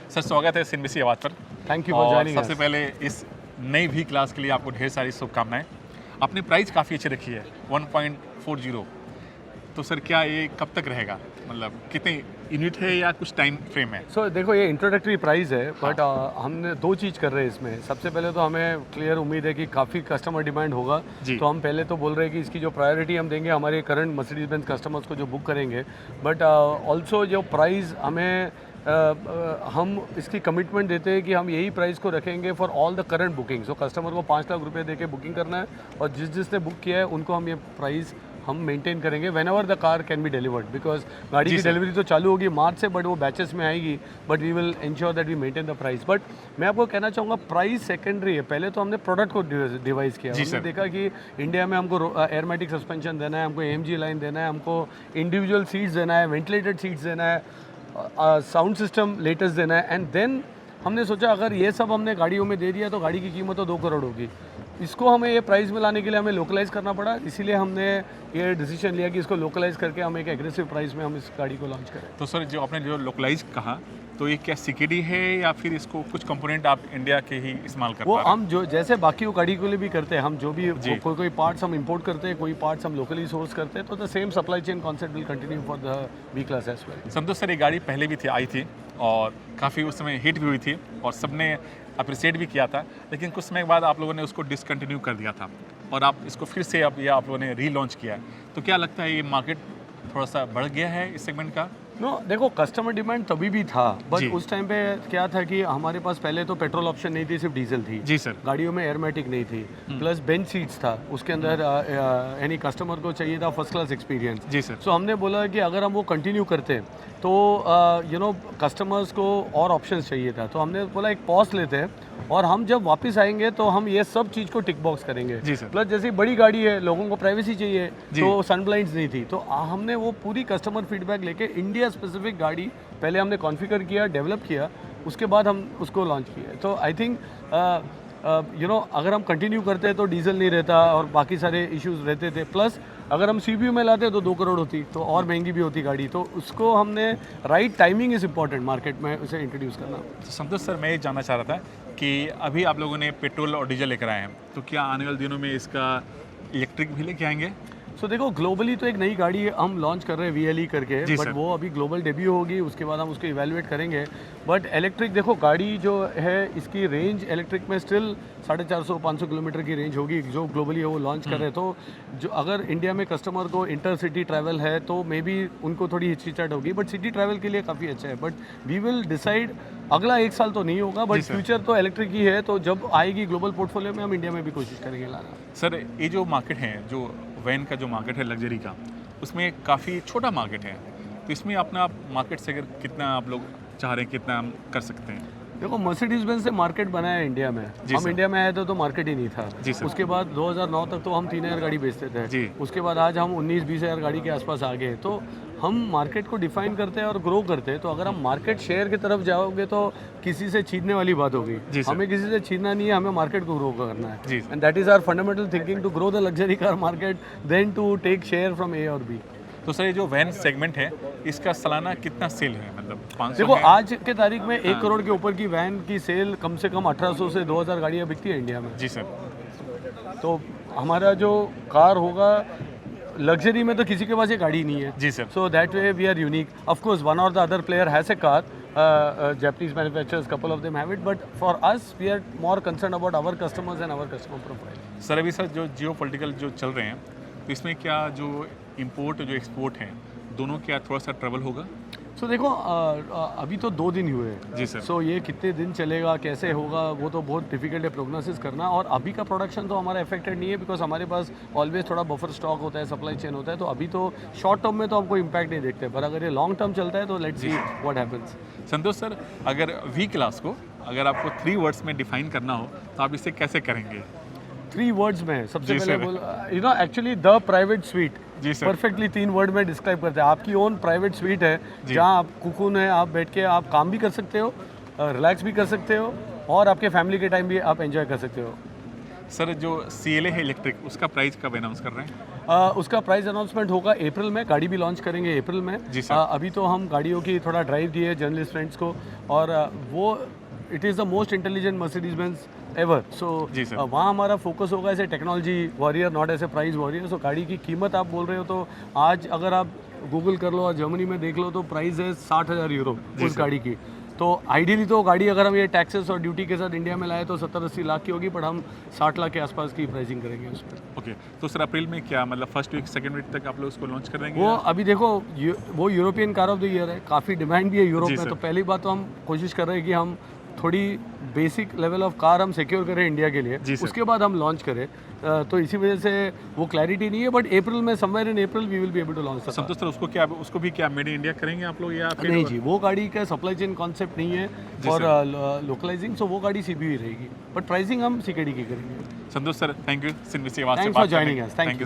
Sir स्वागत है CNBC आवाज़ पर। थैंक यू फॉर जॉइनिंग सबसे पहले इस नई वी क्लास के लिए आपको ढेर सारी शुभकामनाएं। आपने प्राइस काफ़ी अच्छी रखी है 1.40। तो सर क्या ये कब तक रहेगा, मतलब कितने यूनिट है या कुछ टाइम फ्रेम है? सो देखो ये इंट्रोडक्टरी प्राइस है बट हमने दो चीज़ कर रहे हैं इसमें। सबसे पहले तो हमें क्लियर उम्मीद है कि काफ़ी कस्टमर डिमांड होगा, तो हम पहले तो बोल रहे हैं कि इसकी जो प्रायोरिटी हम देंगे हमारे करंट मर्सिडीज बेंज कस्टमर्स को जो बुक करेंगे, बट ऑल्सो जो प्राइस हमें हम इसकी कमिटमेंट देते हैं कि हम यही प्राइस को रखेंगे for all the current booking. So customer को 5 लाख रुपए दे के बुकिंग करना है और जिसने बुक किया है उनको हम ये प्राइस हम मेंटेन करेंगे when ever the car can be delivered. Because गाड़ी की डिलीवरी तो चालू होगी मार्च से, बट वो बैचेस में आएगी, but we will ensure that we maintain the price. But मैं आपको कहना चाहूँगा प्राइस सेकेंडरी है, पहले तो हमने प्रोडक्ट को डिवाइस किया। हमने देखा कि इंडिया में हमको एयरमेटिक सस्पेंशन देना है, हमको AMG लाइन देना है, हमको इंडिविजुअल सीट्स देना है, वेंटिलेटेड सीट्स देना है, साउंड सिस्टम लेटेस्ट देना है, एंड देन हमने सोचा अगर ये सब हमने गाड़ियों में दे दिया तो गाड़ी की कीमत तो 2 करोड़ होगी। इसको हमें ये प्राइस में लाने के लिए हमें लोकलाइज़ करना पड़ा, इसीलिए हमने ये डिसीजन लिया कि इसको लोकलाइज़ करके हम एक एग्रेसिव प्राइस में हम इस गाड़ी को लॉन्च करें। तो सर जो आपने जो लोकलाइज कहा, तो ये क्या CKD है या फिर इसको कुछ कंपोनेंट आप इंडिया के ही इस्तेमाल करते हैं? वो हम जो जैसे बाकी वो गाड़ी के लिए भी करते हैं, हम जो भी कोई पार्ट्स हम इंपोर्ट करते हैं, कोई पार्ट्स हम लोकली सोर्स करते हैं, तो the same supply chain concept will continue for the V class as well. Santosh sir, ये गाड़ी पहले भी आई थी और काफ़ी उस समय हिट भी हुई थी और सबने अप्रिशिएट भी किया था, लेकिन कुछ समय के बाद आप लोगों ने उसको डिसकंटिन्यू कर दिया था और आप इसको फिर से अब आप लोगों ने रीलॉन्च किया है। तो क्या लगता है ये मार्केट थोड़ा सा बढ़ गया है इस सेगमेंट का? देखो कस्टमर डिमांड तभी भी था, बट उस टाइम पे क्या था कि हमारे पास पहले तो पेट्रोल ऑप्शन नहीं थी, सिर्फ डीजल थी। जी सर। गाड़ियों में एयरमेटिक नहीं थी, प्लस बेंच सीट्स था उसके अंदर, यानी कस्टमर को चाहिए था फर्स्ट क्लास एक्सपीरियंस। जी सर। सो हमने बोला कि अगर हम वो कंटिन्यू करते तो कस्टमर्स को और ऑप्शंस चाहिए था, तो हमने बोला एक पॉज लेते हैं और हम जब वापस आएंगे तो हम ये सब चीज़ को टिक बॉक्स करेंगे। जी सर। प्लस जैसे बड़ी गाड़ी है, लोगों को प्राइवेसी चाहिए, तो सन ब्लाइंड्स नहीं थी, तो हमने वो पूरी कस्टमर फीडबैक लेके इंडिया स्पेसिफिक गाड़ी पहले हमने कॉन्फ़िगर किया, डेवलप किया, उसके बाद हम उसको लॉन्च किया। तो आई थिंक अगर हम कंटिन्यू करते तो डीजल नहीं रहता और बाकी सारे इश्यूज रहते थे, प्लस अगर हम CBU में लाते तो 2 करोड़ होती, तो और महंगी भी होती गाड़ी। तो उसको हमने right timing is important market में उसे इंट्रोड्यूस करना। तो संतोष सर, मैं ये जानना चाह रहा था कि अभी आप लोगों ने पेट्रोल और डीजल लेकर आए हैं, तो क्या आने वाले दिनों में इसका इलेक्ट्रिक भी लेके आएंगे? सो देखो ग्लोबली तो एक नई गाड़ी हम लॉन्च कर रहे हैं VLE करके, बट वो अभी ग्लोबल डेब्यू होगी, उसके बाद हम उसको इवैल्यूएट करेंगे। बट इलेक्ट्रिक देखो गाड़ी जो है इसकी रेंज इलेक्ट्रिक में स्टिल 450-500 किलोमीटर की रेंज होगी, जो ग्लोबली है वो लॉन्च कर रहे हैं। तो जो अगर इंडिया में कस्टमर को इंटरसिटी ट्रैवल है तो मे बी उनको थोड़ी हिचकिचाहट होगी, बट सिटी ट्रैवल के लिए काफ़ी अच्छा है। बट वी विल डिसाइड, अगला 1 साल तो नहीं होगा, बट फ्यूचर तो इलेक्ट्रिक ही है, तो जब आएगी ग्लोबल पोर्टफोलियो में हम इंडिया में भी कोशिश करेंगे लाना। सर ये जो मार्केट है, जो वैन का जो मार्केट है लग्जरी का, उसमें काफ़ी छोटा मार्केट है, तो इसमें अपना मार्केट से अगर कितना आप लोग चाह रहे हैं, कितना हम कर सकते हैं? देखो मर्सिडीज बेंज से मार्केट बनाया है इंडिया में, हम इंडिया में आए थे तो मार्केट ही नहीं था। उसके बाद 2009 तक तो हम 3000 गाड़ी बेचते थे, उसके बाद आज हम 19-20 हज़ार गाड़ी के आसपास आ गए। तो हम मार्केट को डिफाइन करते हैं और ग्रो करते हैं। तो अगर हम मार्केट शेयर की तरफ जाओगे तो किसी से छीनने वाली बात होगी। हमें किसी से छीनना नहीं है, हमें मार्केट को ग्रो करना है, and that is our fundamental thinking, to grow the luxury car market then to take share from A और B। तो सर ये जो वैन सेगमेंट है इसका सालाना कितना सेल है, मतलब 500? देखो आज के तारीख में 1 करोड़ के ऊपर की वैन की सेल कम से कम 1800 से 2000 गाड़ियाँ बिकती है इंडिया में। जी सर। तो हमारा जो कार होगा लग्जरी में तो किसी के पास ये गाड़ी नहीं है। जी sir. So that way we are unique. Of course one और the other player has a car, Japanese manufacturers, couple of them have it, but for us we are more concerned about our customers and our customer profile. Sir अभी sir जो geopolitical जो चल रहे हैं, तो इसमें क्या जो इंपोर्ट जो एक्सपोर्ट हैं दोनों क्या थोड़ा सा ट्रबल होगा? सो देखो अभी तो 2 दिन हुए हैं। जी सर। सो ये कितने दिन चलेगा, कैसे होगा, वो तो बहुत डिफिकल्ट है प्रोग्नोसिस करना। और अभी का प्रोडक्शन तो हमारा अफेक्टेड नहीं है, बिकॉज हमारे पास ऑलवेज थोड़ा बफर स्टॉक होता है, सप्लाई चेन होता है। तो अभी तो शॉर्ट टर्म में तो हमको इम्पैक्ट नहीं देखते, पर अगर ये लॉन्ग टर्म चलता है तो let's see what happens. Santosh sir, अगर वी क्लास को अगर आपको 3 वर्ड्स में डिफाइन करना हो तो आप इसे कैसे करेंगे? 3 वर्ड्स में सबसे पहले बोल actually the private sweet perfectly 3 word में डिस्क्राइब करते हैं। आपकी ओन प्राइवेट स्वीट है जहाँ आप कुकून है, आप बैठ के आप काम भी कर सकते हो, रिलैक्स भी कर सकते हो और आपके फैमिली के टाइम भी आप एंजॉय कर सकते हो। सर जो CLA है इलेक्ट्रिक उसका प्राइस कब अनाउंस कर रहे हैं? उसका प्राइस अनाउंसमेंट होगा अप्रैल में, गाड़ी भी लॉन्च करेंगे अप्रैल में। जी सर। अभी तो हम गाड़ियों की थोड़ा ड्राइव दिए जर्नलिस्ट फ्रेंड्स को, और वो it is the most intelligent Mercedes Benz ever. So जी सर। वहाँ हमारा फोकस होगा as a technology warrior, not as a price warrior. So गाड़ी की कीमत आप बोल रहे हो तो आज अगर आप गूगल कर लो और जर्मनी में देख लो तो प्राइस है 60,000 यूरो उस गाड़ी की। तो आइडियली तो गाड़ी अगर हम ये टैक्सेस और ड्यूटी के साथ इंडिया में लाए तो 70-80 लाख की होगी, पर हम 60 लाख के आसपास की प्राइसिंग करेंगे उसमें। ओके, तो सर अप्रैल में क्या मतलब फर्स्ट वीक सेकंड वीक तक आप लोग उसको लॉन्च कर देंगे? वो अभी देखो वो European car of the year है, काफ़ी डिमांड भी है यूरोप जी में। सर। तो पहली बात तो हम कोशिश कर रहे हैं कि हम थोड़ी बेसिक लेवल ऑफ कार हम सिक्योर करें इंडिया के लिए, जी सर। उसके बाद हम लॉन्च करें। तो इसी वजह से वो क्लैरिटी नहीं है, बट अप्रैल में somewhere in April we will be able to launch. Santosh sir उसको भी क्या मेड इन इंडिया करेंगे आप लोग या फिर? नहीं जी, वो गाड़ी का सप्लाई चेन कॉन्सेप्ट नहीं है जी और लोकलाइजिंग, सो वो गाड़ी CBU ही रहेगी, बट प्राइसिंग हम CKD की करेंगे। Santosh sir thank you. Thanks for joining us. Thank you.